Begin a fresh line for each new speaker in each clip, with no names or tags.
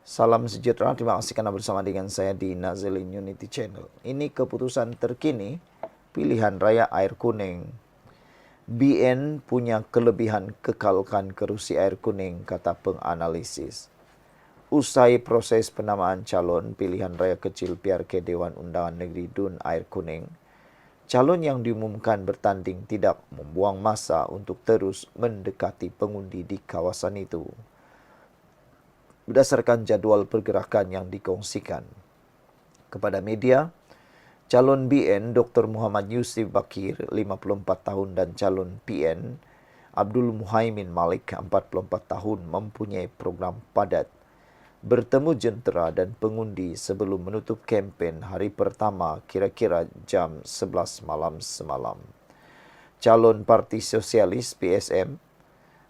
Salam sejahtera, terima kasih karena bersama dengan saya di Nazilin Unity Channel. Ini keputusan terkini pilihan raya air kuning. BN punya kelebihan kekalkan kerusi air kuning, kata penganalisis. Usai proses penamaan calon pilihan raya kecil PRK Dewan Undangan Negeri DUN Air Kuning, calon yang diumumkan bertanding tidak membuang masa untuk terus mendekati pengundi di kawasan itu. Berdasarkan jadual pergerakan yang dikongsikan kepada media, calon BN Dr. Muhammad Yusuf Bakir, 54 tahun dan calon PN Abdul Muhaimin Malik, 44 tahun mempunyai program padat bertemu jentera dan pengundi sebelum menutup kempen hari pertama kira-kira jam 11 malam semalam. Calon Parti Sosialis PSM,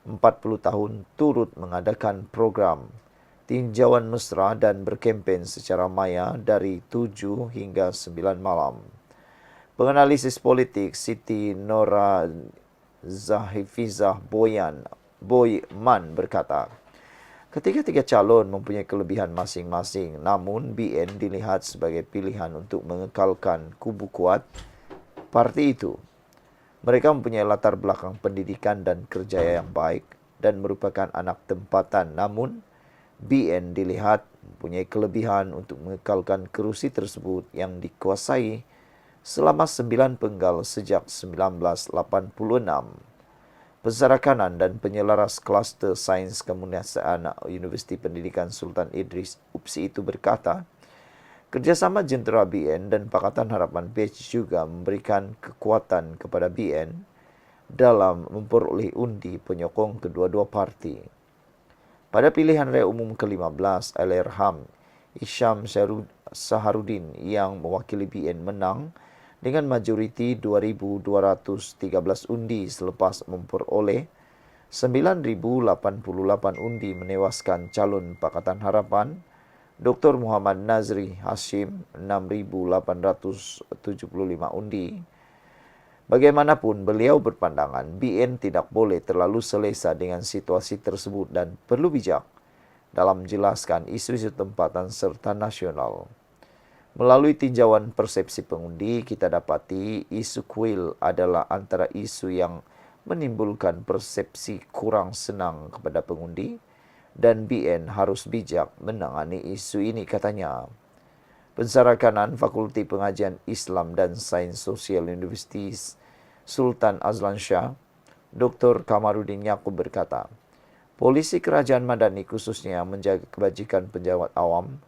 40 tahun, turut mengadakan program tinjauan mesra dan berkempen secara maya dari 7 hingga 9 malam. Penganalisis politik Siti Nora Zahifizah Boyman berkata, ketiga-tiga calon mempunyai kelebihan masing-masing, namun BN dilihat sebagai pilihan untuk mengekalkan kubu kuat parti itu. Mereka mempunyai latar belakang pendidikan dan kerjaya yang baik dan merupakan anak tempatan, namun BN dilihat mempunyai kelebihan untuk mengekalkan kerusi tersebut yang dikuasai selama 9 penggal sejak 1986. Pesara kanan dan penyelaras kluster sains kemunisaan Universiti Pendidikan Sultan Idris UPSI itu berkata, kerjasama jentera BN dan Pakatan Harapan PH juga memberikan kekuatan kepada BN dalam memperoleh undi penyokong kedua-dua parti. Pada pilihan raya umum ke-15, Allahyarham Hisham Saharudin yang mewakili BN menang dengan majoriti 2.213 undi selepas memperoleh 9.088 undi menewaskan calon Pakatan Harapan Dr. Muhammad Nazri Hashim 6.875 undi. Bagaimanapun, beliau berpandangan BN tidak boleh terlalu selesa dengan situasi tersebut dan perlu bijak dalam menjelaskan isu-isu tempatan serta nasional. Melalui tinjauan persepsi pengundi, kita dapati isu kuil adalah antara isu yang menimbulkan persepsi kurang senang kepada pengundi dan BN harus bijak menangani isu ini, katanya. Pensara kanan Fakulti Pengajian Islam dan Sains Sosial Universiti Sultan Azlan Shah, Dr. Kamarudin Yaakob berkata, polisi kerajaan Madani khususnya menjaga kebajikan pejabat awam,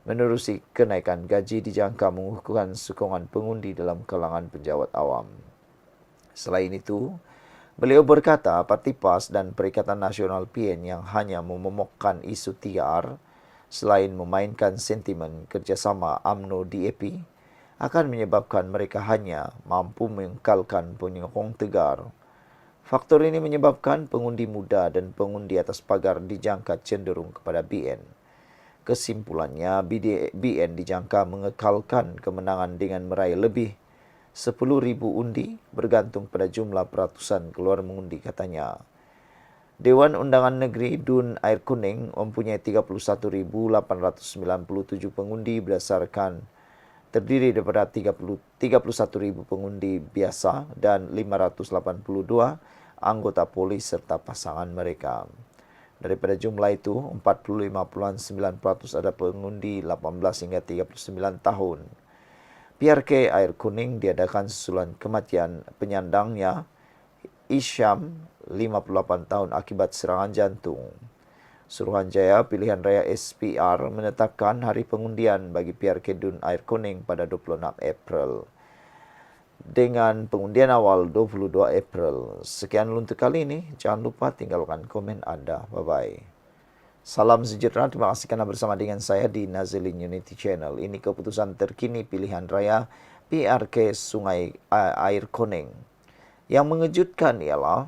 menerusi kenaikan gaji dijangka mengukuhkan sokongan pengundi dalam kalangan pejabat awam. Selain itu, beliau berkata Parti PAS dan Perikatan Nasional PN yang hanya memomokkan isu 3R, selain memainkan sentimen kerjasama UMNO DAP, akan menyebabkan mereka hanya mampu mengekalkan penyokong tegar. Faktor ini menyebabkan pengundi muda dan pengundi atas pagar dijangka cenderung kepada BN. Kesimpulannya, BN dijangka mengekalkan kemenangan dengan meraih lebih 10.000 undi bergantung pada jumlah peratusan keluar mengundi, katanya. Dewan Undangan Negeri DUN Air Kuning mempunyai 31.897 pengundi berdasarkan terdiri daripada 31.000 pengundi biasa dan 582 anggota polis serta pasangan mereka. Daripada jumlah itu, 45.9% ada pengundi 18 hingga 39 tahun. PRK Air Kuning diadakan susulan kematian penyandangnya Hisham, 58 tahun akibat serangan jantung. Suruhanjaya Pilihan Raya SPR menetapkan hari pengundian bagi PRK DUN Air Kuning pada 26 April. Dengan pengundian awal 22 April. Sekian untuk kali ini. Jangan lupa tinggalkan komen Anda. Bye-bye. Salam sejahtera. Terima kasih karena bersama dengan saya di Nazilin Unity Channel. Ini keputusan terkini pilihan raya PRK Sungai Air Kuning. Yang mengejutkan ialah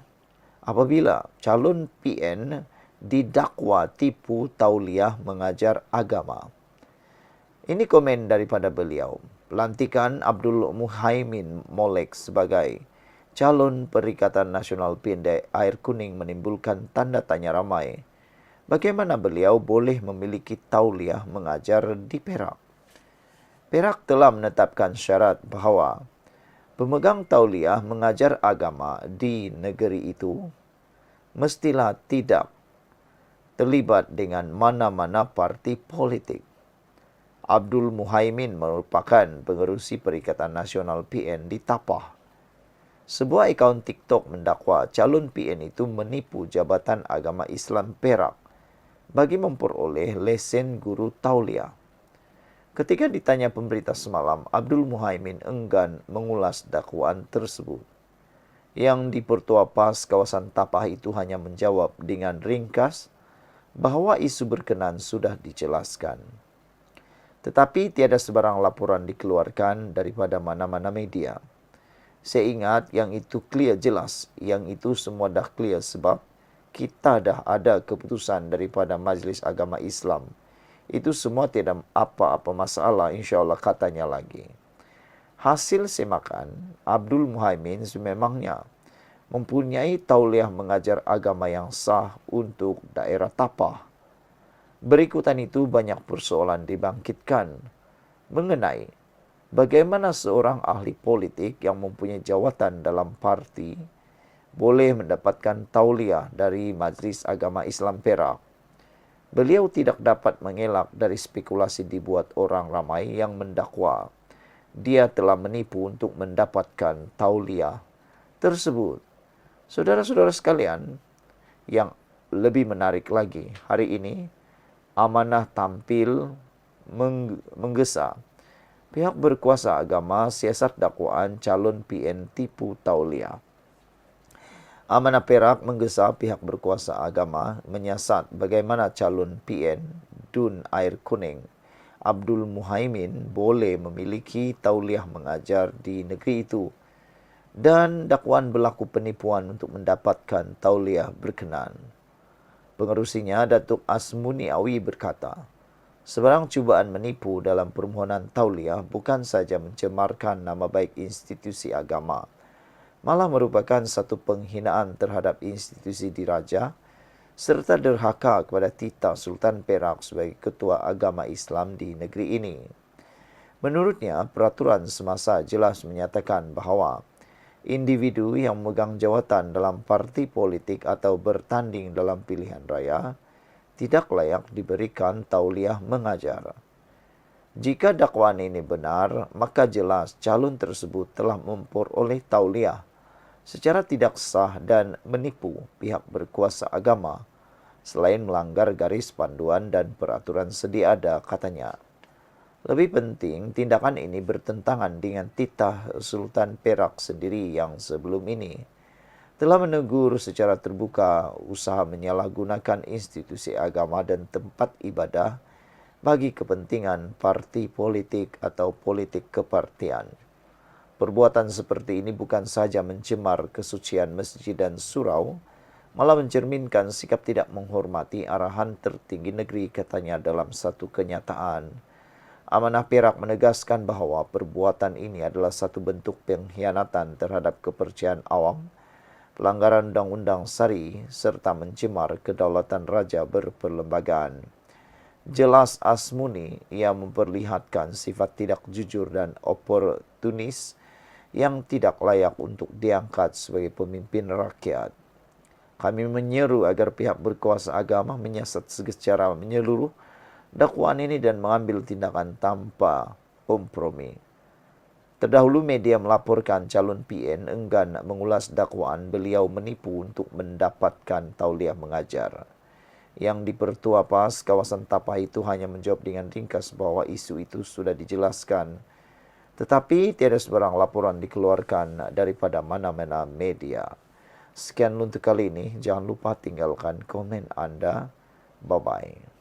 apabila calon PN didakwa tipu tauliah mengajar agama. Ini komen daripada beliau. Pelantikan Abdul Muhaimin Molek sebagai calon Perikatan Nasional PN Air Kuning menimbulkan tanda tanya ramai bagaimana beliau boleh memiliki tauliah mengajar di Perak. Perak telah menetapkan syarat bahawa pemegang tauliah mengajar agama di negeri itu mestilah tidak terlibat dengan mana-mana parti politik. Abdul Muhaimin merupakan pengerusi Perikatan Nasional PN di Tapah. Sebuah akaun TikTok mendakwa calon PN itu menipu Jabatan Agama Islam Perak bagi memperoleh lesen guru tauliah. Ketika ditanya pemberita semalam, Abdul Muhaimin enggan mengulas dakwaan tersebut. Yang di Pertua Pas kawasan Tapah itu hanya menjawab dengan ringkas bahawa isu berkenan sudah dijelaskan. Tetapi tiada sebarang laporan dikeluarkan daripada mana-mana media. Saya ingat yang itu clear jelas, yang itu semua dah clear sebab kita dah ada keputusan daripada Majlis Agama Islam. Itu semua tiada apa-apa masalah, insyaAllah katanya lagi. Hasil semakan, Abdul Muhaimin sememangnya mempunyai tauliah mengajar agama yang sah untuk daerah Tapah. Berikutan itu banyak persoalan dibangkitkan mengenai bagaimana seorang ahli politik yang mempunyai jawatan dalam parti boleh mendapatkan tauliah dari Majlis Agama Islam Perak. Beliau tidak dapat mengelak dari spekulasi dibuat orang ramai yang mendakwa dia telah menipu untuk mendapatkan tauliah tersebut. Saudara-saudara sekalian, yang lebih menarik lagi, hari ini Amanah tampil menggesa pihak berkuasa agama siasat dakwaan calon PN tipu tauliah. Amanah Perak menggesa pihak berkuasa agama menyiasat bagaimana calon PN Dun Air Kuning Abdul Muhaimin boleh memiliki tauliah mengajar di negeri itu dan dakwaan berlaku penipuan untuk mendapatkan tauliah berkenan. Pengerusinya, Datuk Asmuni Awi berkata, sebarang cubaan menipu dalam permohonan tauliah bukan saja mencemarkan nama baik institusi agama, malah merupakan satu penghinaan terhadap institusi diraja serta derhaka kepada titah Sultan Perak sebagai ketua agama Islam di negeri ini. Menurutnya, peraturan semasa jelas menyatakan bahawa individu yang memegang jawatan dalam parti politik atau bertanding dalam pilihan raya tidak layak diberikan tauliah mengajar. Jika dakwaan ini benar, maka jelas calon tersebut telah memperoleh tauliah secara tidak sah dan menipu pihak berkuasa agama selain melanggar garis panduan dan peraturan sedia ada, katanya. Lebih penting, tindakan ini bertentangan dengan titah Sultan Perak sendiri yang sebelum ini telah menegur secara terbuka usaha menyalahgunakan institusi agama dan tempat ibadah bagi kepentingan parti politik atau politik kepartian. Perbuatan seperti ini bukan saja mencemar kesucian masjid dan surau, malah mencerminkan sikap tidak menghormati arahan tertinggi negeri, katanya dalam satu kenyataan. Amanah Perak menegaskan bahawa perbuatan ini adalah satu bentuk pengkhianatan terhadap kepercayaan awam, pelanggaran undang-undang SARI serta mencemar kedaulatan raja berperlembagaan. Jelas Asmuni ia memperlihatkan sifat tidak jujur dan oportunis yang tidak layak untuk diangkat sebagai pemimpin rakyat. Kami menyeru agar pihak berkuasa agama menyiasat secara menyeluruh dakwaan ini dan mengambil tindakan tanpa kompromi. Terdahulu media melaporkan calon PN enggan mengulas dakwaan beliau menipu untuk mendapatkan tauliah mengajar. Yang di Pertua Pas, kawasan Tapah itu hanya menjawab dengan ringkas bahwa isu itu sudah dijelaskan. Tetapi tiada sebarang laporan dikeluarkan daripada mana-mana media. Sekian untuk kali ini, jangan lupa tinggalkan komen Anda. Bye-bye.